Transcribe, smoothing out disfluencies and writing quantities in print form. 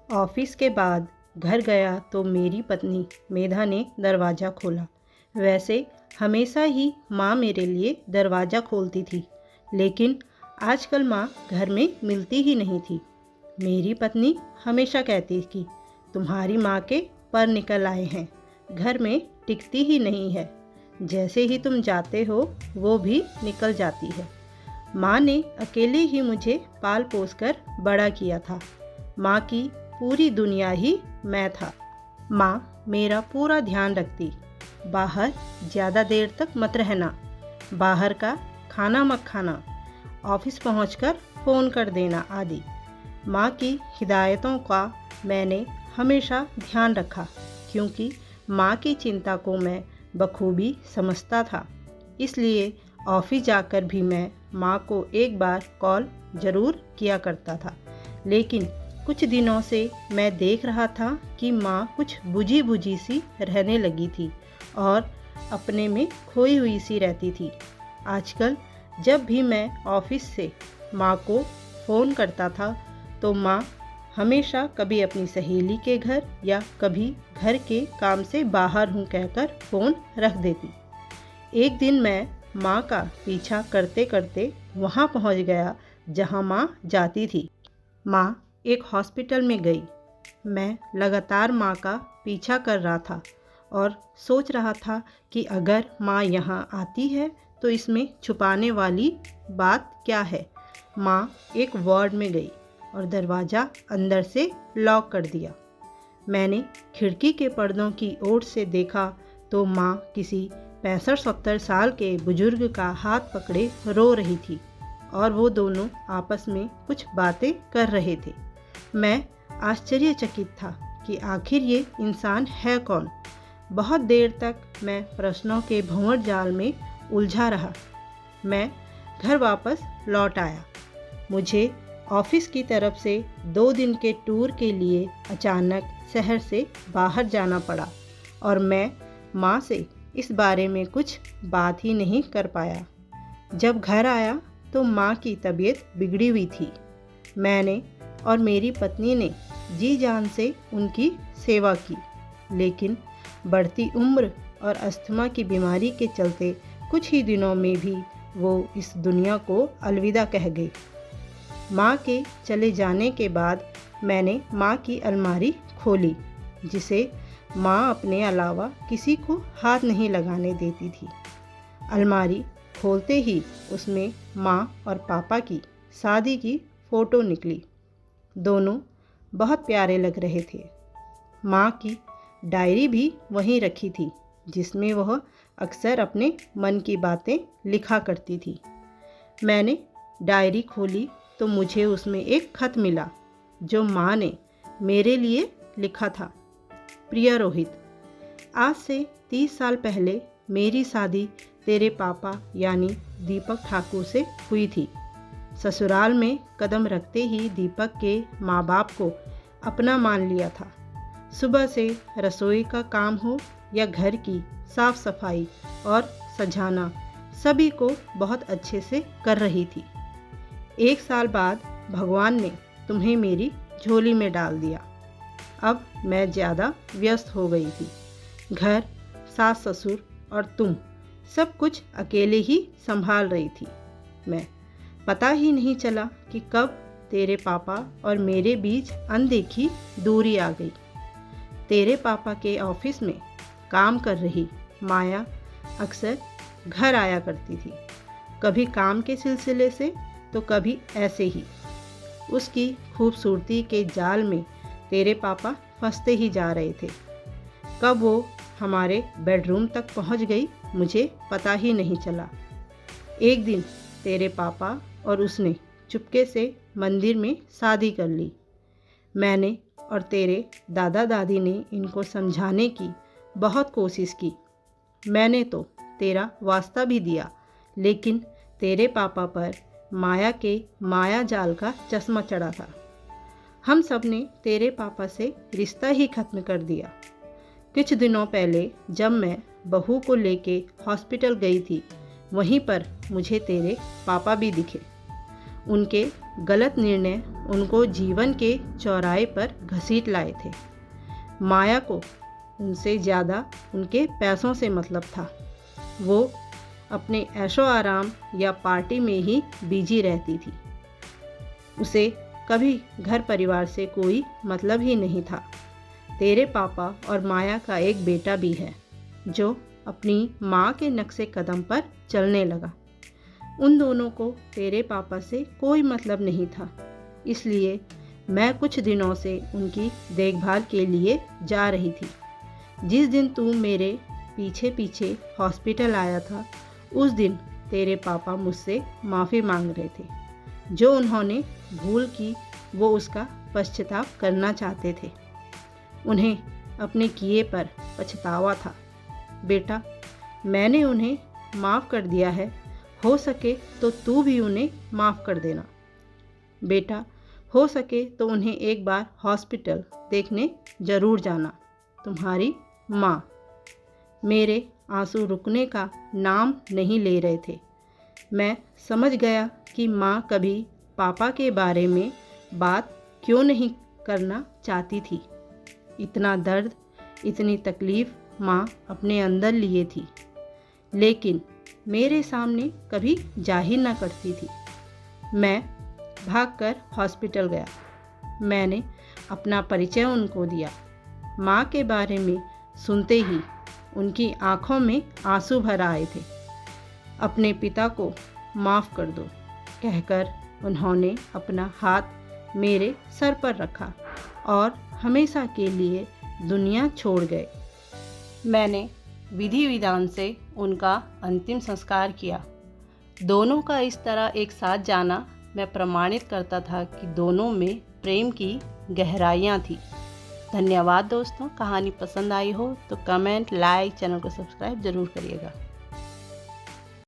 Office के बाद घर गया तो मेरी पत्नी मेधा ने दरवाज़ा खोला। वैसे हमेशा ही माँ मेरे लिए दरवाज़ा खोलती थी, लेकिन आजकल माँ घर में मिलती ही नहीं थी। मेरी पत्नी हमेशा कहती कि तुम्हारी माँ के पर निकल आए हैं, घर में टिकती ही नहीं है, जैसे ही तुम जाते हो वो भी निकल जाती है। माँ ने अकेले ही मुझे पाल पोस कर बड़ा किया था। माँ की पूरी दुनिया ही मैं था। माँ मेरा पूरा ध्यान रखती, बाहर ज़्यादा देर तक मत रहना, बाहर का खाना मत खाना, ऑफिस पहुंचकर फ़ोन कर देना आदि। माँ की हिदायतों का मैंने हमेशा ध्यान रखा, क्योंकि माँ की चिंता को मैं बखूबी समझता था। इसलिए ऑफिस जाकर भी मैं माँ को एक बार कॉल ज़रूर किया करता था। लेकिन कुछ दिनों से मैं देख रहा था कि माँ कुछ बुझी बुझी सी रहने लगी थी और अपने में खोई हुई सी रहती थी। आजकल जब भी मैं ऑफिस से माँ को फ़ोन करता था तो माँ हमेशा कभी अपनी सहेली के घर या कभी घर के काम से बाहर हूँ कहकर फ़ोन रख देती। एक दिन मैं माँ का पीछा करते करते वहाँ पहुँच गया जहाँ माँ जाती थी। माँ एक हॉस्पिटल में गई। मैं लगातार माँ का पीछा कर रहा था और सोच रहा था कि अगर माँ यहाँ आती है तो इसमें छुपाने वाली बात क्या है। माँ एक वार्ड में गई और दरवाज़ा अंदर से लॉक कर दिया। मैंने खिड़की के पर्दों की ओर से देखा तो माँ किसी 65-70 साल के बुजुर्ग का हाथ पकड़े रो रही थी और वो दोनों आपस में कुछ बातें कर रहे थे। मैं आश्चर्यचकित था कि आखिर ये इंसान है कौन। बहुत देर तक मैं प्रश्नों के भंवर जाल में उलझा रहा। मैं घर वापस लौट आया। मुझे ऑफिस की तरफ से 2 दिन के टूर के लिए अचानक शहर से बाहर जाना पड़ा और मैं माँ से इस बारे में कुछ बात ही नहीं कर पाया। जब घर आया तो माँ की तबीयत बिगड़ी हुई थी। मैंने और मेरी पत्नी ने जी जान से उनकी सेवा की, लेकिन बढ़ती उम्र और अस्थमा की बीमारी के चलते कुछ ही दिनों में भी वो इस दुनिया को अलविदा कह गई। माँ के चले जाने के बाद मैंने माँ की अलमारी खोली, जिसे माँ अपने अलावा किसी को हाथ नहीं लगाने देती थी। अलमारी खोलते ही उसमें माँ और पापा की शादी की फ़ोटो निकली। दोनों बहुत प्यारे लग रहे थे। माँ की डायरी भी वहीं रखी थी, जिसमें वह अक्सर अपने मन की बातें लिखा करती थी। मैंने डायरी खोली तो मुझे उसमें एक खत मिला जो माँ ने मेरे लिए लिखा था। प्रिय रोहित, आज से 30 साल पहले मेरी शादी तेरे पापा यानी दीपक ठाकुर से हुई थी। ससुराल में कदम रखते ही दीपक के माँ बाप को अपना मान लिया था। सुबह से रसोई का काम हो या घर की साफ सफाई और सजाना, सभी को बहुत अच्छे से कर रही थी। 1 साल बाद भगवान ने तुम्हें मेरी झोली में डाल दिया। अब मैं ज़्यादा व्यस्त हो गई थी। घर, सास ससुर और तुम सब कुछ अकेले ही संभाल रही थी। मैं पता ही नहीं चला कि कब तेरे पापा और मेरे बीच अनदेखी दूरी आ गई। तेरे पापा के ऑफिस में काम कर रही माया अक्सर घर आया करती थी, कभी काम के सिलसिले से तो कभी ऐसे ही। उसकी खूबसूरती के जाल में तेरे पापा फंसते ही जा रहे थे। कब वो हमारे बेडरूम तक पहुंच गई मुझे पता ही नहीं चला। एक दिन तेरे पापा और उसने चुपके से मंदिर में शादी कर ली। मैंने और तेरे दादा दादी ने इनको समझाने की बहुत कोशिश की। मैंने तो तेरा वास्ता भी दिया, लेकिन तेरे पापा पर माया के माया जाल का चश्मा चढ़ा था। हम सब ने तेरे पापा से रिश्ता ही खत्म कर दिया। कुछ दिनों पहले जब मैं बहू को लेके हॉस्पिटल गई थी, वहीं पर मुझे तेरे पापा भी दिखे। उनके गलत निर्णय उनको जीवन के चौराहे पर घसीट लाए थे। माया को उनसे ज़्यादा उनके पैसों से मतलब था। वो अपने ऐशो आराम या पार्टी में ही बिजी रहती थी। उसे कभी घर परिवार से कोई मतलब ही नहीं था। तेरे पापा और माया का एक बेटा भी है जो अपनी माँ के नक्शे कदम पर चलने लगा। उन दोनों को तेरे पापा से कोई मतलब नहीं था, इसलिए मैं कुछ दिनों से उनकी देखभाल के लिए जा रही थी। जिस दिन तू मेरे पीछे पीछे हॉस्पिटल आया था, उस दिन तेरे पापा मुझसे माफ़ी मांग रहे थे। जो उन्होंने भूल की वो उसका पश्चाताप करना चाहते थे। उन्हें अपने किए पर पछतावा था। बेटा, मैंने उन्हें माफ़ कर दिया है, हो सके तो तू भी उन्हें माफ़ कर देना। बेटा, हो सके तो उन्हें एक बार हॉस्पिटल देखने ज़रूर जाना। तुम्हारी माँ। मेरे आंसू रुकने का नाम नहीं ले रहे थे। मैं समझ गया कि माँ कभी पापा के बारे में बात क्यों नहीं करना चाहती थी। इतना दर्द, इतनी तकलीफ़ माँ अपने अंदर लिए थी, लेकिन मेरे सामने कभी जाहिर ना करती थी। मैं भागकर हॉस्पिटल गया। मैंने अपना परिचय उनको दिया। माँ के बारे में सुनते ही उनकी आंखों में आंसू भर आए थे। अपने पिता को माफ़ कर दो कहकर उन्होंने अपना हाथ मेरे सर पर रखा और हमेशा के लिए दुनिया छोड़ गए। मैंने विधि विधान से उनका अंतिम संस्कार किया। दोनों का इस तरह एक साथ जाना मैं प्रमाणित करता था कि दोनों में प्रेम की गहराइयाँ थी। धन्यवाद दोस्तों। कहानी पसंद आई हो तो कमेंट, लाइक, चैनल को सब्सक्राइब ज़रूर करिएगा।